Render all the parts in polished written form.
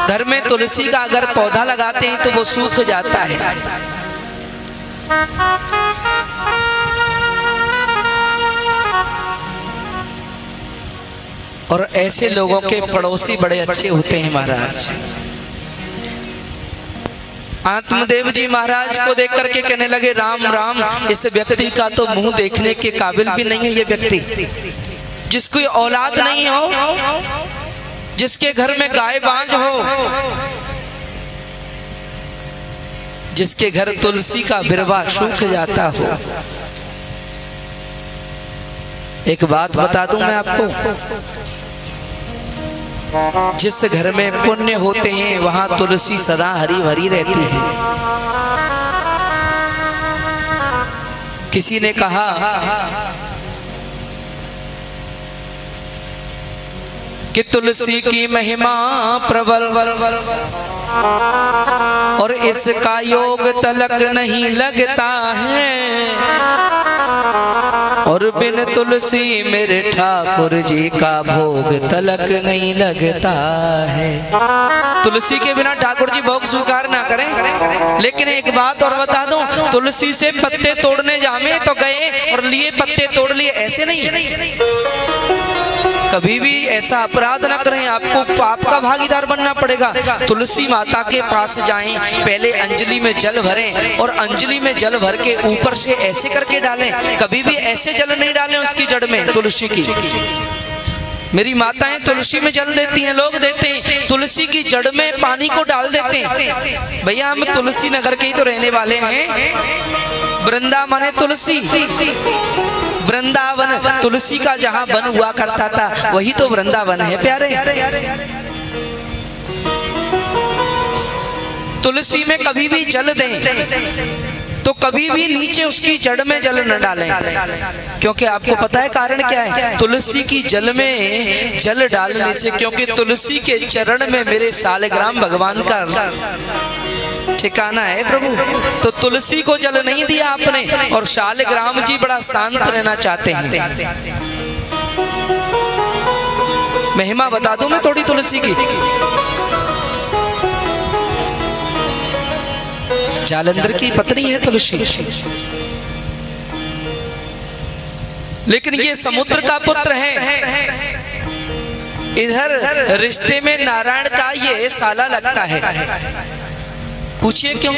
घर में तुलसी का अगर पौधा लगाते हैं तो वो सूख जाता है। और ऐसे लोगों के पड़ोसी बड़े अच्छे होते हैं महाराज। आत्मदेव जी महाराज को देख करके कहने लगे, राम राम, इस व्यक्ति का तो मुंह देखने के काबिल भी नहीं है। ये व्यक्ति जिसकी औलाद नहीं हो, जिसके घर में गाय बांझ हो, जिसके घर तुलसी का बिरवा सूख जाता हो। एक बात बता दूं मैं आपको, जिस घर में पुण्य होते हैं वहां तुलसी सदा हरी भरी रहती है। किसी ने कहा कि तुलसी की महिमा प्रबल और इसका योग तलक नहीं लगता है, और बिन तुलसी मेरे ठाकुर जी का भोग तलक नहीं लगता है। तुलसी के बिना ठाकुर जी भोग स्वीकार ना करें। लेकिन एक बात और बता दूं, तुलसी से पत्ते तोड़ने जामे तो गए और लिए पत्ते तोड़ लिए, ऐसे नहीं। कभी भी ऐसा अपराध न करें, आपको पाप का भागीदार बनना पड़ेगा। तुलसी माता के पास जाएं, पहले अंजलि में जल भरें और अंजलि में जल भर के ऊपर से ऐसे करके डालें। कभी भी ऐसे जल नहीं डालें उसकी जड़ में तुलसी की। मेरी माताएं तुलसी में जल देती हैं, लोग देते हैं, तुलसी की जड़ में पानी को डाल देते हैं। भैया हम तुलसी नगर के ही तो रहने वाले हैं। वृंदावन है तुलसी, वृंदावन तुलसी का जहां वन हुआ करता था वही तो वृंदावन है प्यारे। तुलसी में कभी भी जल दें तो कभी भी नीचे उसकी जड़ में जल न डालें, क्योंकि आपको पता है कारण क्या है? तुलसी की जल में जल डालने से, क्योंकि तुलसी के चरण में मेरे सालग्राम भगवान का ठिकाना है प्रभु। तो तुलसी को जल नहीं दिया आपने, और शालिग्राम जी बड़ा शांत रहना चाहते हैं। महिमा बता दूं मैं थोड़ी तुलसी की। जालंधर की पत्नी है तुलसी, लेकिन ये समुद्र का पुत्र है। इधर रिश्ते में नारायण का ये साला लगता है। पूछिए क्यों?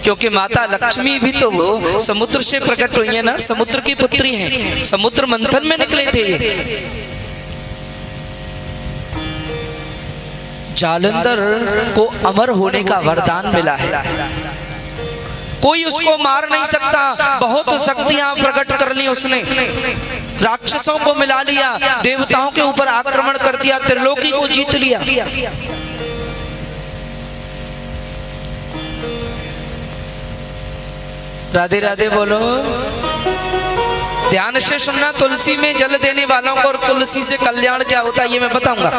क्योंकि माता लक्ष्मी भी तो वो समुद्र से प्रकट हुई है ना, समुद्र की पुत्री हैं। समुद्र मंथन में निकले थे ये। जालंधर को अमर होने का वरदान मिला है, कोई उसको मार नहीं सकता। बहुत शक्तियां प्रकट कर ली उसने, राक्षसों को मिला लिया, देवताओं के ऊपर आक्रमण कर दिया, त्रिलोकी को जीत लिया। राधे राधे बोलो। ध्यान से सुनना, तुलसी में जल देने वालों को और तुलसी से कल्याण क्या होता है ये मैं बताऊंगा।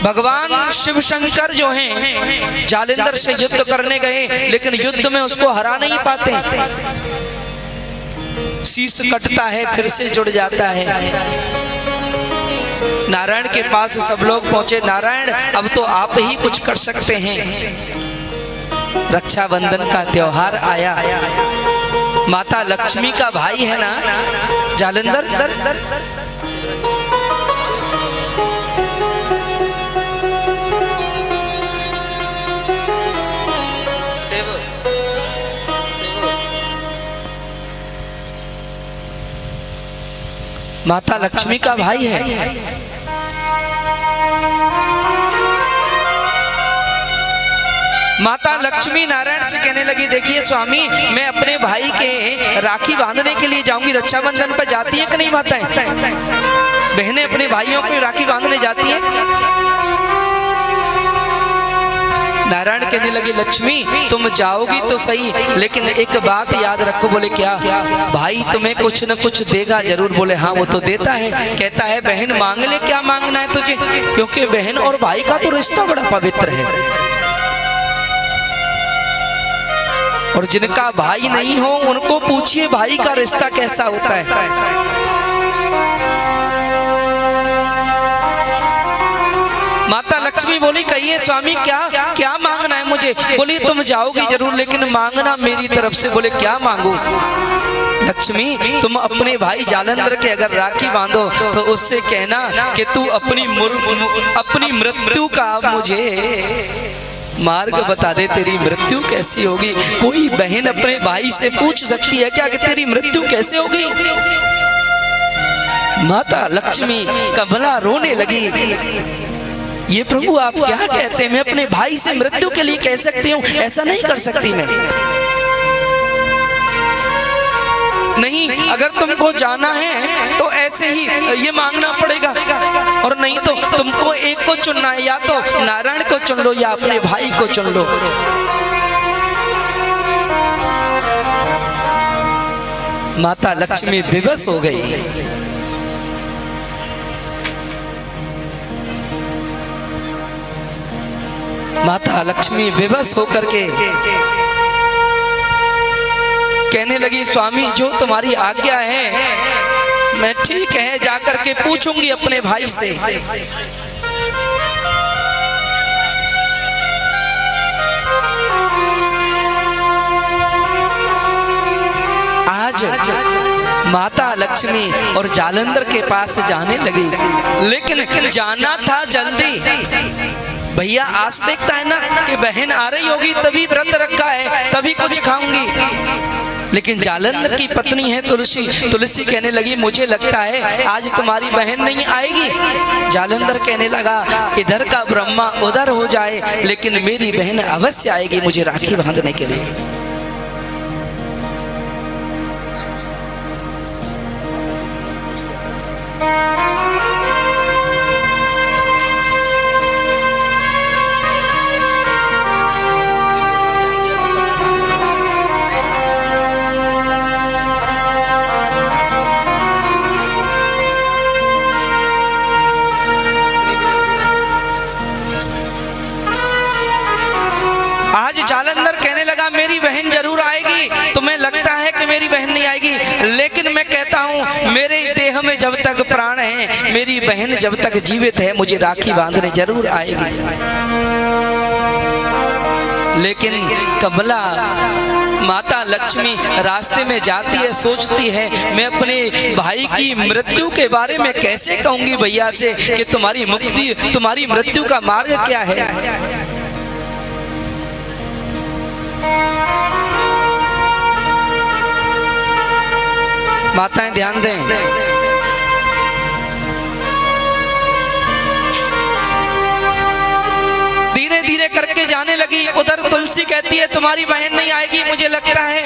भगवान शिव शंकर जो हैं जालंधर से युद्ध करने गए, लेकिन युद्ध में उसको हरा नहीं पाते। शीश कटता है फिर से जुड़ जाता है। नारायण के पास सब लोग पहुंचे, नारायण अब तो आप ही कुछ कर सकते हैं। रक्षाबंधन का त्योहार आया, माता लक्ष्मी का भाई है ना जालंधर, माता लक्ष्मी का भाई है। माता लक्ष्मी नारायण से कहने लगी, देखिए स्वामी, मैं अपने भाई के राखी बांधने के लिए जाऊंगी। रक्षाबंधन पर जाती है कि नहीं माताएं? बहनें अपने भाइयों को राखी बांधने जाती है। नारायण कहने लगे, लक्ष्मी तुम जाओगी तो सही, लेकिन एक बात याद रखो। बोले क्या? भाई तुम्हें कुछ न कुछ देगा जरूर। बोले हाँ वो तो देता है। कहता है बहन मांग ले, क्या मांगना है तुझे? क्योंकि बहन और भाई का तो रिश्ता बड़ा पवित्र है। और जिनका भाई नहीं हो उनको पूछिए भाई का रिश्ता कैसा होता है। माता लक्ष्मी बोली कहिए स्वामी क्या क्या मांगना है मुझे। बोली तुम जाओगी जरूर लेकिन मांगना मेरी तरफ से। बोले क्या मांगू। लक्ष्मी तुम अपने भाई जालंधर के अगर राखी बांधो तो उससे कहना कि तू अपनी मृत्यु का मुझे मार्ग बता दे, तेरी मृत्यु कैसी होगी। कोई बहन अपने भाई से पूछ सकती है क्या कि तेरी मृत्यु कैसे होगी। माता लक्ष्मी कमला रोने लगी, ये प्रभु आप क्या कहते हैं, मैं अपने भाई से मृत्यु के लिए कह सकती हूँ, ऐसा नहीं कर सकती मैं। नहीं, अगर तुमको जाना है तो ऐसे ही ये मांगना पड़ेगा, और नहीं तो तुमको एक को चुनना है, या तो नारायण को चुन लो या अपने भाई को चुन लो। माता लक्ष्मी विवश हो गई। माता लक्ष्मी विवश होकर के कहने लगी स्वामी जो तुम्हारी आज्ञा है मैं ठीक है जाकर के पूछूंगी अपने भाई से। आज माता लक्ष्मी और जालंधर के पास जाने लगी, लेकिन जाना था जल्दी। भैया आस देखता है ना कि बहन आ रही होगी तभी व्रत रखा है, तभी कुछ खाऊंगी। लेकिन जालंधर की पत्नी है तुलसी, तुलसी कहने लगी मुझे लगता है आज तुम्हारी बहन नहीं आएगी। जालंधर कहने लगा इधर का ब्रह्मा उधर हो जाए लेकिन मेरी बहन अवश्य आएगी मुझे राखी बांधने के लिए। जालंधर कहने लगा मेरी बहन जरूर आएगी, तुम्हें लगता है कि मेरी बहन नहीं आएगी, लेकिन मैं कहता हूँ मेरे देह में जब तक प्राण है, मेरी बहन जब तक जीवित है मुझे राखी बांधने जरूर आएगी। लेकिन कमला माता लक्ष्मी रास्ते में जाती है, सोचती है मैं अपने भाई की मृत्यु के बारे में कैसे कहूंगी भैया से कि तुम्हारी मुक्ति तुम्हारी मृत्यु का मार्ग क्या है। माताएं ध्यान दें, धीरे धीरे करके जाने लगी। उधर तुलसी कहती है तुम्हारी बहन नहीं आएगी मुझे लगता है।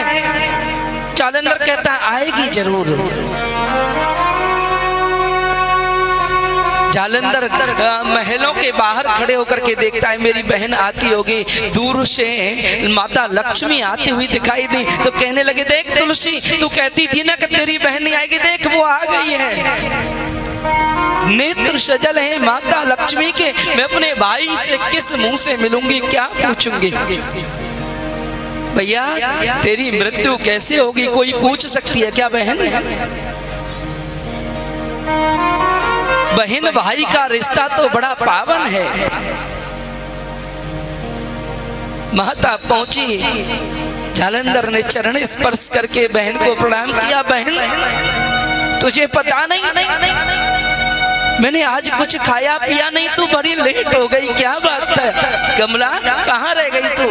जालंधर कहता है आएगी जरूर। जालंधर महलों के बाहर खड़े होकर के देखता है मेरी बहन आती होगी। दूर से माता लक्ष्मी आती हुई दिखाई दी तो कहने लगे देख तुलसी तू कहती थी ना कि तेरी बहन नहीं आएगी, देख वो आ गई है। नेत्र सजल है माता लक्ष्मी के, मैं अपने भाई से किस मुंह से मिलूंगी, क्या पूछूंगी। भैया तेरी मृत्यु कैसे होगी कोई पूछ सकती है क्या बहन। बहन भाई का रिश्ता तो बड़ा पावन है। माता पहुंची, जालंधर ने चरण स्पर्श करके बहन को प्रणाम किया। बहन तुझे पता नहीं मैंने आज कुछ खाया पिया नहीं, तू बड़ी लेट हो गई, क्या बात है। कमला कहाँ रह गई तू।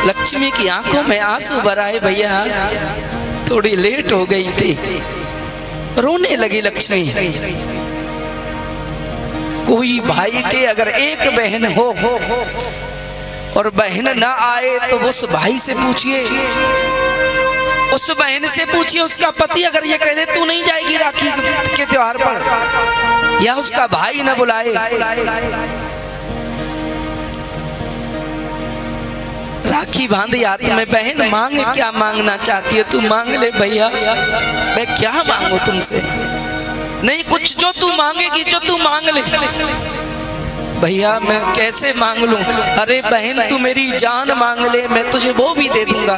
लक्ष्मी की आंखों में आंसू भर आए, भैया थोड़ी लेट हो गई थी। रोने लगी लक्ष्मी। कोई भाई के अगर एक बहन हो और बहन ना आए तो उस भाई से पूछिए, उस बहन से पूछिए उसका पति अगर ये कह दे तू नहीं जाएगी राखी के त्योहार पर, या उसका भाई न बुलाए। राखी बांधी हाथ में, बहन मांग क्या मांगना चाहती है तू मांग ले भैया, मैं क्या मांगू तुमसे। नहीं कुछ जो तू मांगेगी जो तू मांग ले। भैया मैं कैसे मांग लूं? अरे बहन तू मेरी जान मांग ले, मैं तुझे वो भी दे दूंगा।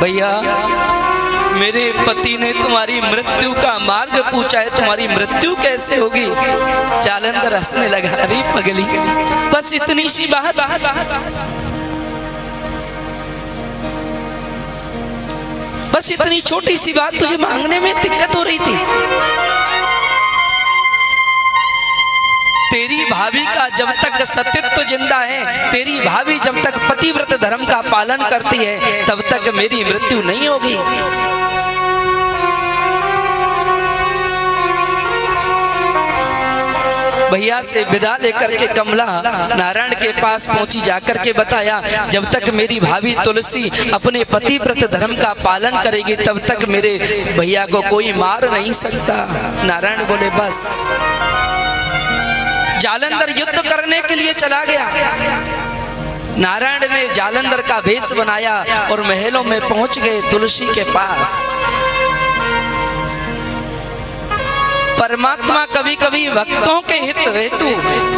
भैया मेरे पति ने तुम्हारी मृत्यु का मार्ग पूछा है, तुम्हारी मृत्यु कैसे होगी? जालंधर हंसने लगा, अरे पगली बस इतनी सी बात, बस इतनी छोटी सी बात तुझे मांगने में दिक्कत हो रही थी? तेरी भाभी का जब तक सतीत्व जिंदा है, तेरी भाभी जब तक पतिव्रत धर्म का पालन करती है, तब तक मेरी मृत्यु नहीं होगी। भैया से विदा लेकर के कमला नारायण के पास पहुंची, जाकर के बताया जब तक मेरी भाभी तुलसी अपने पतिव्रत धर्म का पालन करेगी तब तक मेरे भैया को कोई मार नहीं सकता। नारायण बोले बस। जालंधर युद्ध करने के लिए चला गया। नारायण ने जालंधर का वेश बनाया और महलों में पहुंच गए तुलसी के पास। परमात्मा कभी कभी भक्तों के हित हेतु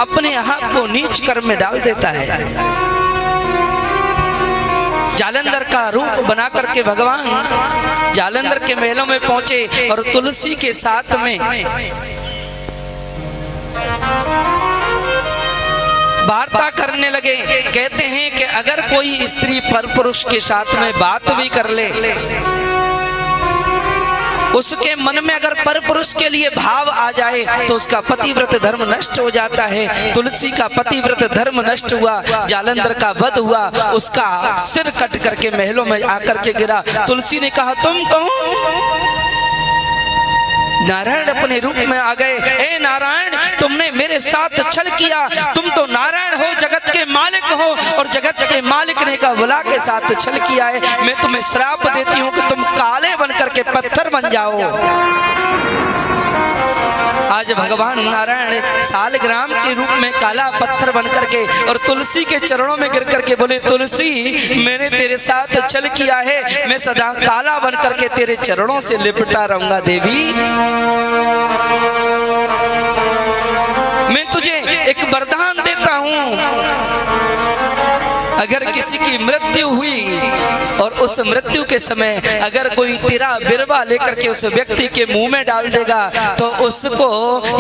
अपने आप को नीच कर्म में डाल देता है। जालंधर का रूप बना करके भगवान जालंधर के महलों में पहुंचे और तुलसी के साथ में वार्ता करने लगे। कहते हैं कि अगर कोई स्त्री पर पुरुष के साथ में बात भी कर ले, उसके मन में अगर पर पुरुष के लिए भाव आ जाए तो उसका पतिव्रत धर्म नष्ट हो जाता है। तुलसी का पतिव्रत धर्म नष्ट हुआ, जालंधर का वध हुआ, उसका सिर कट करके महलों में आकर के गिरा। तुलसी ने कहा तुम कौन? नारायण अपने रूप में आ गए। ए नारायण, तुमने मेरे साथ छल किया, तुम तो नारायण हो, जगत के मालिक हो, और जगत के मालिक ने कहा बुला के साथ छल किया है। मैं तुम्हें श्राप देती हूँ कि तुम काले बन करके पत्थर बन जाओ। आज भगवान नारायण सालग्राम के रूप में काला पत्थर बन करके और तुलसी के चरणों में गिर करके बोले तुलसी मैंने तेरे साथ छल किया है, मैं सदा काला बन करके तेरे चरणों से लिपटा रहूंगा। देवी मैं तुझे एक वरदान देता हूं, अगर किसी की मृत्यु हुई और उस मृत्यु के समय अगर कोई तेरा बिरवा लेकर के उस व्यक्ति के मुंह में डाल देगा तो उसको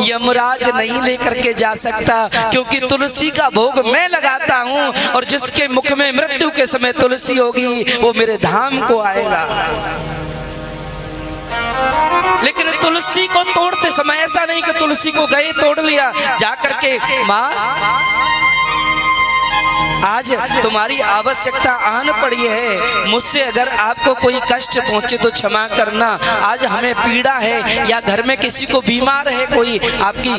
यमराज नहीं लेकर के जा सकता, क्योंकि तुलसी का भोग मैं लगाता हूं और जिसके मुख में मृत्यु के समय तुलसी होगी वो मेरे धाम को आएगा। लेकिन तुलसी को तोड़ते समय ऐसा नहीं कि तुलसी को गए तोड़ लिया, जाकर के माँ आज तुम्हारी आवश्यकता आन पड़ी है, मुझसे अगर आपको कोई कष्ट पहुंचे तो क्षमा करना। आज हमें पीड़ा है या घर में किसी को बीमार है, कोई आपकी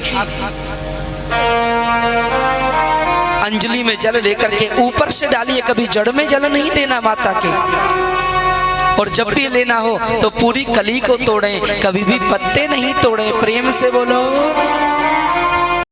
अंजलि में जल लेकर के ऊपर से डालिए, कभी जड़ में जल नहीं देना माता के। और जब भी लेना हो तो पूरी कली को तोड़ें, कभी भी पत्ते नहीं तोड़ें। प्रेम से बोलो।